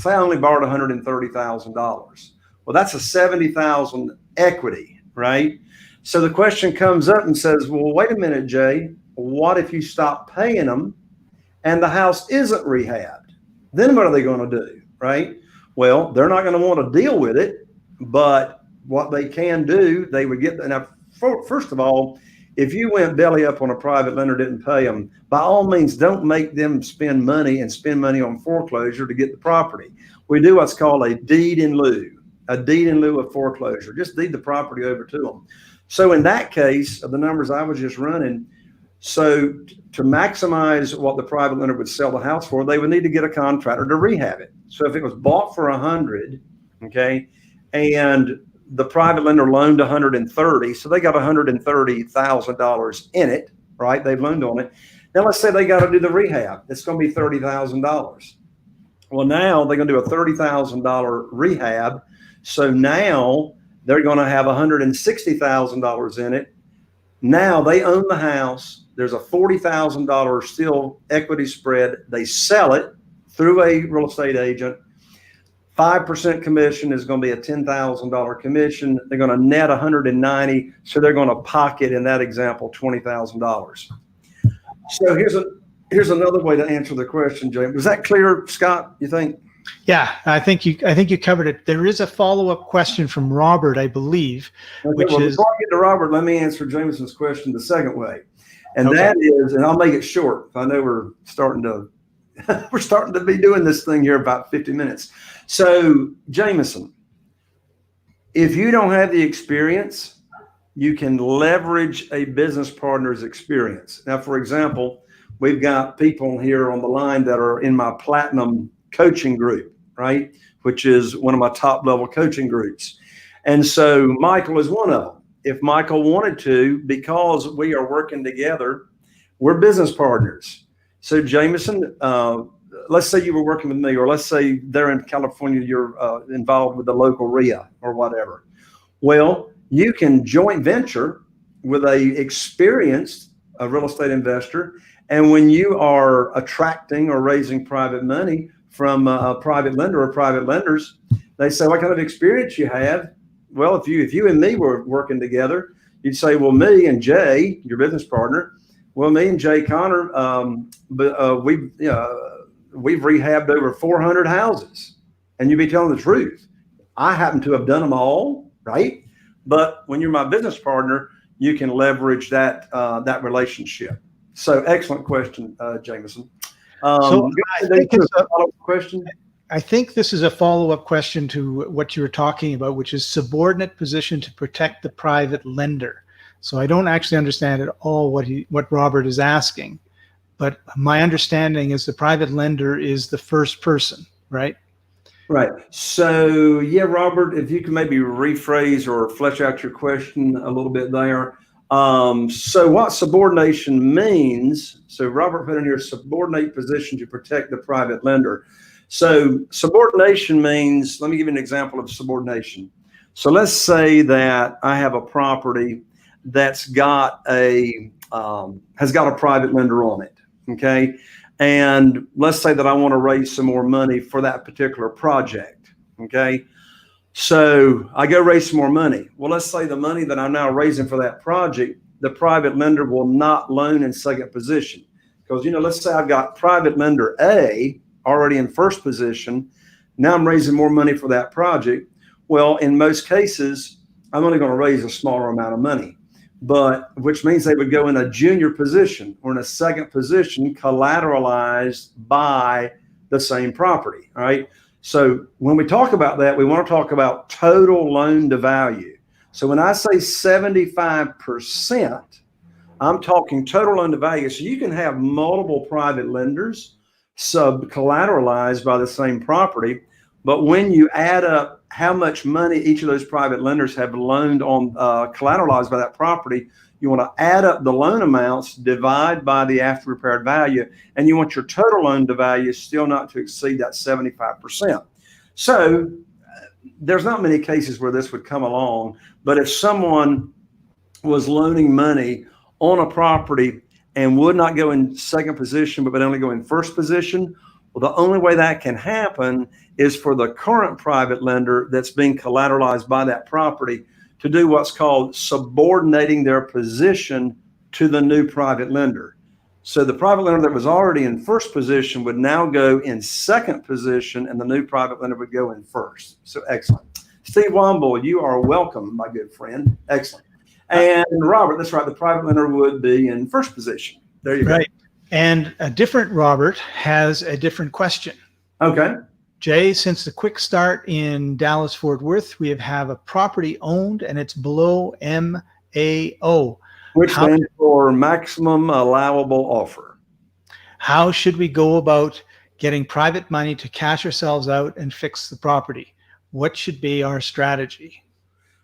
I only borrowed $130,000, well, that's a 70,000 equity, right? So the question comes up and says, well, wait a minute, Jay, what if you stop paying them and the house isn't rehabbed? Then what are they going to do, right? Well, they're not going to want to deal with it, but what they can do, they would get, now, first of all, if you went belly up on a private lender, didn't pay them, by all means, don't make them spend money on foreclosure to get the property. We do what's called a deed in lieu of foreclosure. Just deed the property over to them. So in that case, of the numbers I was just running, so to maximize what the private lender would sell the house for, they would need to get a contractor to rehab it. So if it was bought for 100, okay, and the private lender loaned 130, so they got $130,000 in it, right? They've loaned on it. Now let's say they got to do the rehab. It's going to be $30,000. Well, now they're going to do a $30,000 rehab. So now they're going to have $160,000 in it. Now they own the house. There's a $40,000 still equity spread. They sell it through a real estate agent. 5% commission is going to be a $10,000 commission. They're going to net 190. So they're going to pocket, in that example, $20,000. So here's another way to answer the question, James. Was that clear, Scott, you think? Yeah, I think you covered it. There is a follow-up question from Robert, I believe, which is, before I get to Robert, let me answer Jameson's question the second way. And that is, and I'll make it short. I know we're starting to be doing this thing here about 50 minutes. So Jameson, if you don't have the experience, you can leverage a business partner's experience. Now, for example, we've got people here on the line that are in my platinum coaching group, right? Which is one of my top level coaching groups. And so Michael is one of them. If Michael wanted to, because we are working together, we're business partners. So Jameson, let's say you were working with me, or let's say they're in California, you're involved with the local RIA or whatever. Well, you can joint venture with a experienced real estate investor. And when you are attracting or raising private money from a private lender or private lenders, they say, what kind of experience you have? Well, if you and me were working together, you'd say, well, me and Jay, your business partner, well, me and Jay Connor, we've rehabbed over 400 houses, and you'd be telling the truth. I happen to have done them all, right? But when you're my business partner, you can leverage that relationship. So excellent question, Jameson. So I think this is a follow-up question to what you were talking about, which is subordinate position to protect the private lender. So I don't actually understand at all what Robert is asking, but my understanding is the private lender is the first person, right? Right. So yeah, Robert, if you can maybe rephrase or flesh out your question a little bit there. So what subordination means, so Robert put in here, subordinate position to protect the private lender. So subordination means, let me give you an example of subordination. So let's say that I have a property that's got has got a private lender on it, okay? And let's say that I want to raise some more money for that particular project, okay? So I go raise some more money. Well, let's say the money that I'm now raising for that project, the private lender will not loan in second position. Because, let's say I've got private lender A already in first position. Now I'm raising more money for that project. Well, in most cases, I'm only going to raise a smaller amount of money, but which means they would go in a junior position or in a second position collateralized by the same property, all right? So when we talk about that, we want to talk about total loan to value. So when I say 75%, I'm talking total loan to value. So you can have multiple private lenders sub-collateralized by the same property. But when you add up how much money each of those private lenders have loaned on collateralized by that property, you want to add up the loan amounts, divide by the after repaired value, and you want your total loan to value still not to exceed that 75%. So there's not many cases where this would come along, but if someone was loaning money on a property and would not go in second position, but would only go in first position, well, the only way that can happen is for the current private lender that's being collateralized by that property to do what's called subordinating their position to the new private lender. So the private lender that was already in first position would now go in second position, and the new private lender would go in first. So excellent. Steve Womble, you are welcome, my good friend. Excellent. And Robert, that's right, the private lender would be in first position. There you go. Right. And a different Robert has a different question. Okay. Jay, since the quick start in Dallas-Fort Worth, we have a property owned and it's below MAO. Which stands for maximum allowable offer. How should we go about getting private money to cash ourselves out and fix the property? What should be our strategy?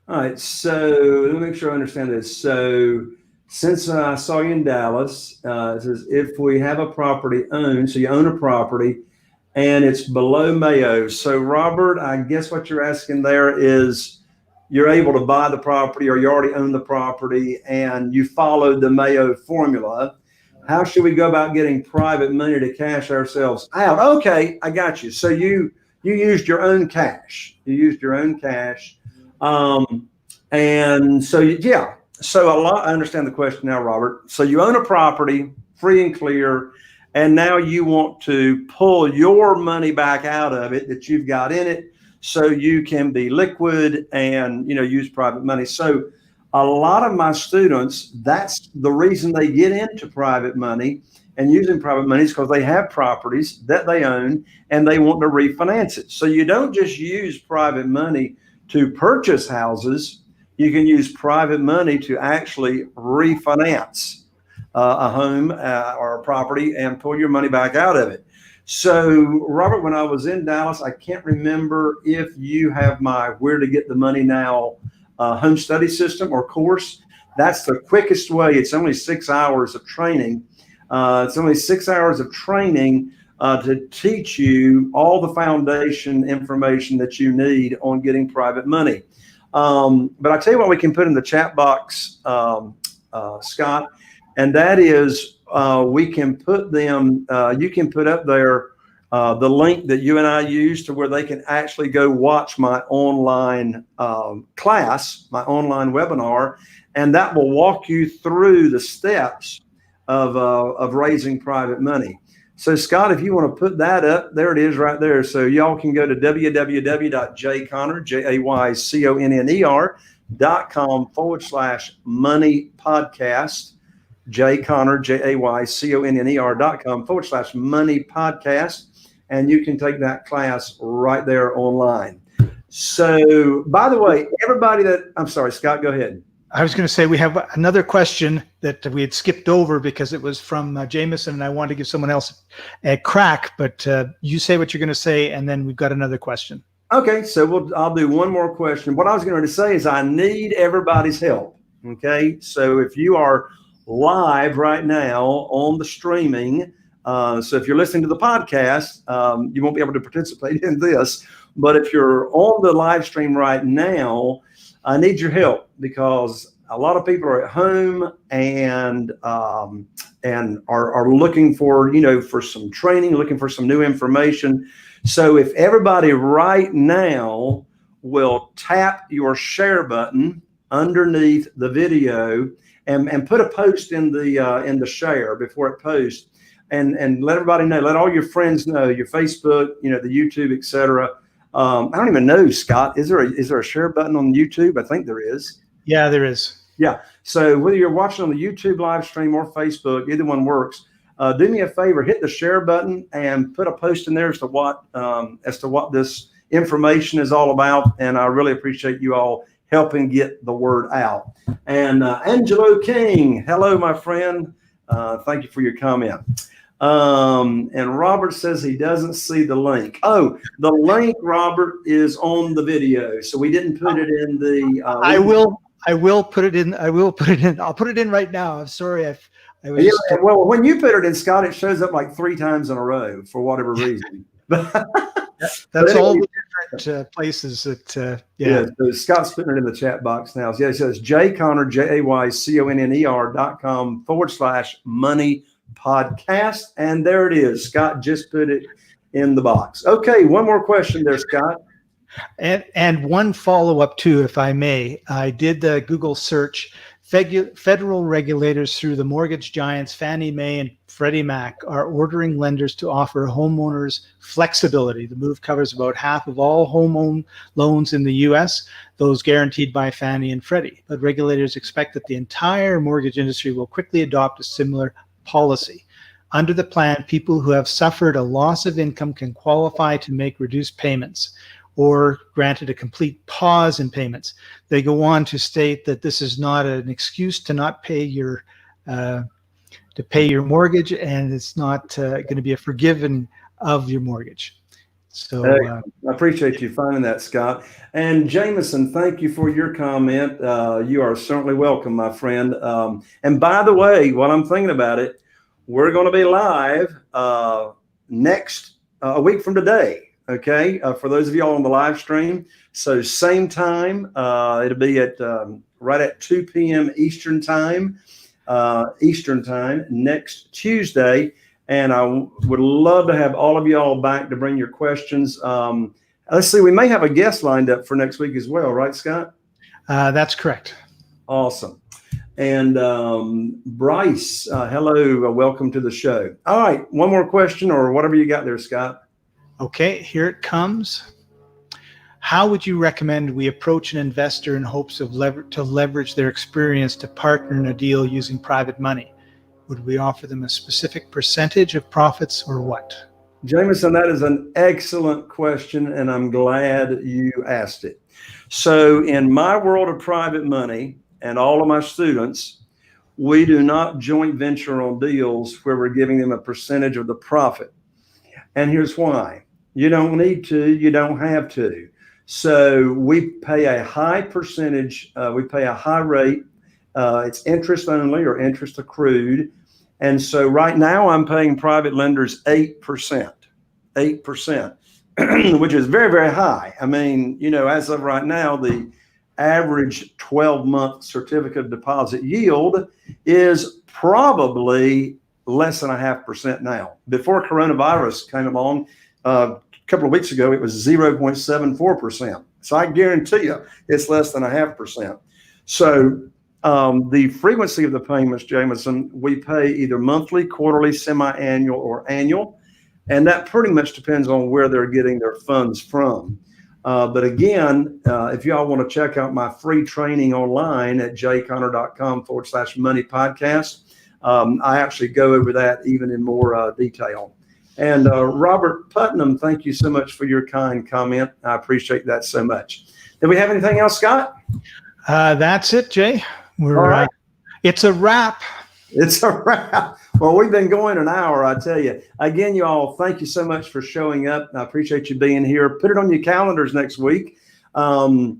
All right, so let me make sure I understand this. So since I saw you in Dallas, it says if we have a property owned, so you own a property and it's below Mayo. So Robert, I guess what you're asking there is you're able to buy the property or you already own the property and you followed the Mayo formula. How should we go about getting private money to cash ourselves out? Okay, I got you. So you used your own cash. You used your own cash. And so, yeah, so I understand the question now, Robert. So you own a property free and clear, and now you want to pull your money back out of it that you've got in it so you can be liquid and, use private money. So a lot of my students, that's the reason they get into private money and using private money is because they have properties that they own and they want to refinance it. So you don't just use private money to purchase houses. You can use private money to actually refinance a home or a property and pull your money back out of it. So Robert, when I was in Dallas, I can't remember if you have my Where to Get the Money Now home study system or course. That's the quickest way. It's only 6 hours of training. It's only 6 hours of training to teach you all the foundation information that you need on getting private money. But I tell you what we can put in the chat box, Scott, and that is we can put them, you can put up there the link that you and I use to where they can actually go watch my online class, my online webinar, and that will walk you through the steps of raising private money. So Scott, if you want to put that up, there it is right there. So y'all can go to www.jayconner.com/money podcast. Jayconner, JAYCONNER.com/money podcast. And you can take that class right there online. So by the way, everybody I'm sorry, Scott, go ahead. I was going to say we have another question that we had skipped over because it was from Jameson and I wanted to give someone else a crack, but you say what you're going to say and then we've got another question. Okay, so I'll do one more question. What I was going to say is I need everybody's help. Okay, so if you are live right now on the streaming, so if you're listening to the podcast, you won't be able to participate in this, but if you're on the live stream right now, I need your help because a lot of people are at home and are looking for, for some training, looking for some new information. So if everybody right now will tap your share button underneath the video and put a post in the share before it posts and let everybody know, let all your friends know, your Facebook, the YouTube, etc. I don't even know, Scott, is there a share button on YouTube? I think there is. Yeah, there is. Yeah. So whether you're watching on the YouTube live stream or Facebook, either one works. Do me a favor, hit the share button and put a post in there as to what this information is all about. And I really appreciate you all helping get the word out. And Angelo King, hello, my friend. Thank you for your comment. And Robert says he doesn't see the link. Oh, the link, Robert, is on the video. So we didn't put it in the. I will put it in. I'll put it in right now. I'm sorry. I was Yeah, just, well, when you put it in, Scott, it shows up like 3 times in a row for whatever reason. that's all the different places that. Yeah, so Scott's putting it in the chat box now. Yeah, it says JayConner, JayConner.com/money podcast. And there it is. Scott just put it in the box. Okay, one more question there, Scott. And one follow-up too, if I may. I did the Google search. Federal regulators through the mortgage giants Fannie Mae and Freddie Mac are ordering lenders to offer homeowners flexibility. The move covers about half of all home loans in the U.S., those guaranteed by Fannie and Freddie. But regulators expect that the entire mortgage industry will quickly adopt a similar policy. Under the plan, people who have suffered a loss of income can qualify to make reduced payments or granted a complete pause in payments. They go on to state that this is not an excuse to not pay your mortgage, and it's not going to be a forgiving of your mortgage. So I appreciate you finding that, Scott. And Jameson, thank you for your comment. You are certainly welcome, my friend. And by the way, while I'm thinking about it, we're going to be live next a week from today. Okay, for those of y'all on the live stream, so same time, it'll be at right at 2 p.m. Eastern time next Tuesday, and I would love to have all of y'all back to bring your questions. Let's see, we may have a guest lined up for next week as well, right, Scott? That's correct. Awesome. And Bryce, hello, welcome to the show. All right, one more question or whatever you got there, Scott. Okay, here it comes. How would you recommend we approach an investor in hopes of leverage their experience to partner in a deal using private money? Would we offer them a specific percentage of profits or what? Jameson, that is an excellent question, and I'm glad you asked it. So in my world of private money and all of my students, we do not joint venture on deals where we're giving them a percentage of the profit. And here's why. You don't need to, you don't have to. So we pay a high percentage, we pay a high rate. It's interest only or interest accrued. And so right now I'm paying private lenders 8%, which is very, very high. I mean, you know, as of right now, the average 12-month certificate of deposit yield is probably less than 0.5% now. Before coronavirus came along a couple of weeks ago, it was 0.74%. So I guarantee you it's less than 0.5%. So the frequency of the payments, Jameson, we pay either monthly, quarterly, semi-annual, or annual. And that pretty much depends on where they're getting their funds from. But again, if y'all want to check out my free training online at jayconner.com/money podcast, I actually go over that even in more detail. And Robert Putnam, thank you so much for your kind comment. I appreciate that so much. Do we have anything else, Scott? That's it, Jay. We're right. It's a wrap. It's a wrap. Well, we've been going an hour, I tell you. Again, you all, thank you so much for showing up. I appreciate you being here. Put it on your calendars next week. And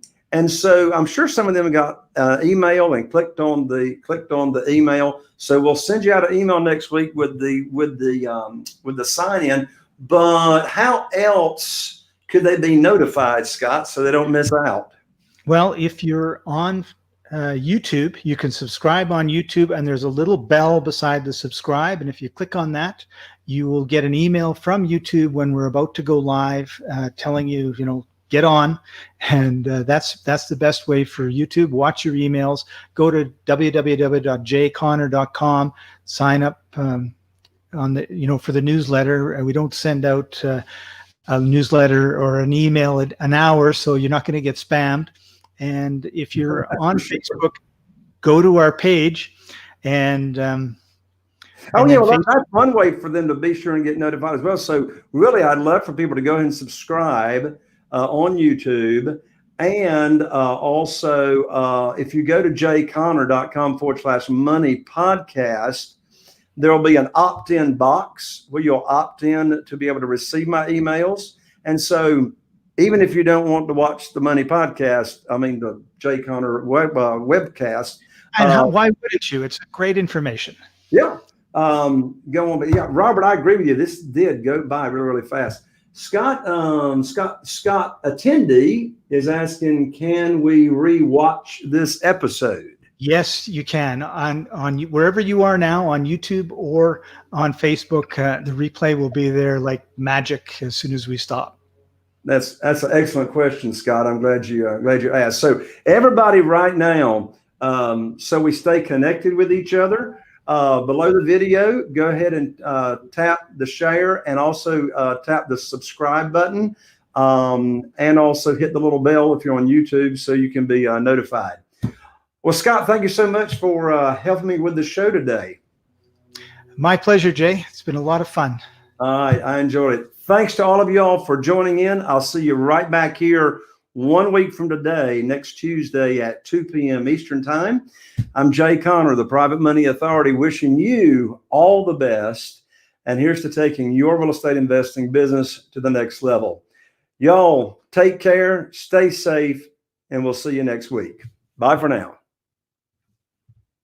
so I'm sure some of them got email and clicked on the email. So we'll send you out an email next week with the sign in. But how else could they be notified, Scott, so they don't miss out? Well, if you're on YouTube, you can subscribe on YouTube, and there's a little bell beside the subscribe. And if you click on that, you will get an email from YouTube when we're about to go live, telling you, get on. And that's the best way for YouTube. Watch your emails. Go to www.jayconner.com. Sign up on the for the newsletter. We don't send out a newsletter or an email at an hour, so you're not going to get spammed. And if you're on Facebook, go to our page and that's one way for them to be sure and get notified as well. So really, I'd love for people to go ahead and subscribe on YouTube. And also, if you go to jayconner.com/money podcast, There will be an opt-in box where you'll opt in to be able to receive my emails. And so even if you don't want to watch the Money Podcast, the Jay Conner webcast. And why wouldn't you? It's great information. Yeah. Go on. But yeah, Robert, I agree with you. This did go by really, really fast. Scott attendee is asking, can we rewatch this episode? Yes, you can on wherever you are now, on YouTube or on Facebook. The replay will be there like magic as soon as we stop. That's an excellent question, Scott. I'm glad you asked. So everybody right now, so we stay connected with each other. Below the video, go ahead and tap the share and also tap the subscribe button, and also hit the little bell if you're on YouTube so you can be notified. Well, Scott, thank you so much for helping me with the show today. My pleasure, Jay. It's been a lot of fun. I enjoyed it. Thanks to all of y'all for joining in. I'll see you right back here 1 week from today, next Tuesday at 2 p.m. Eastern Time. I'm Jay Conner, the Private Money Authority, wishing you all the best. And here's to taking your real estate investing business to the next level. Y'all take care, stay safe, and we'll see you next week. Bye for now.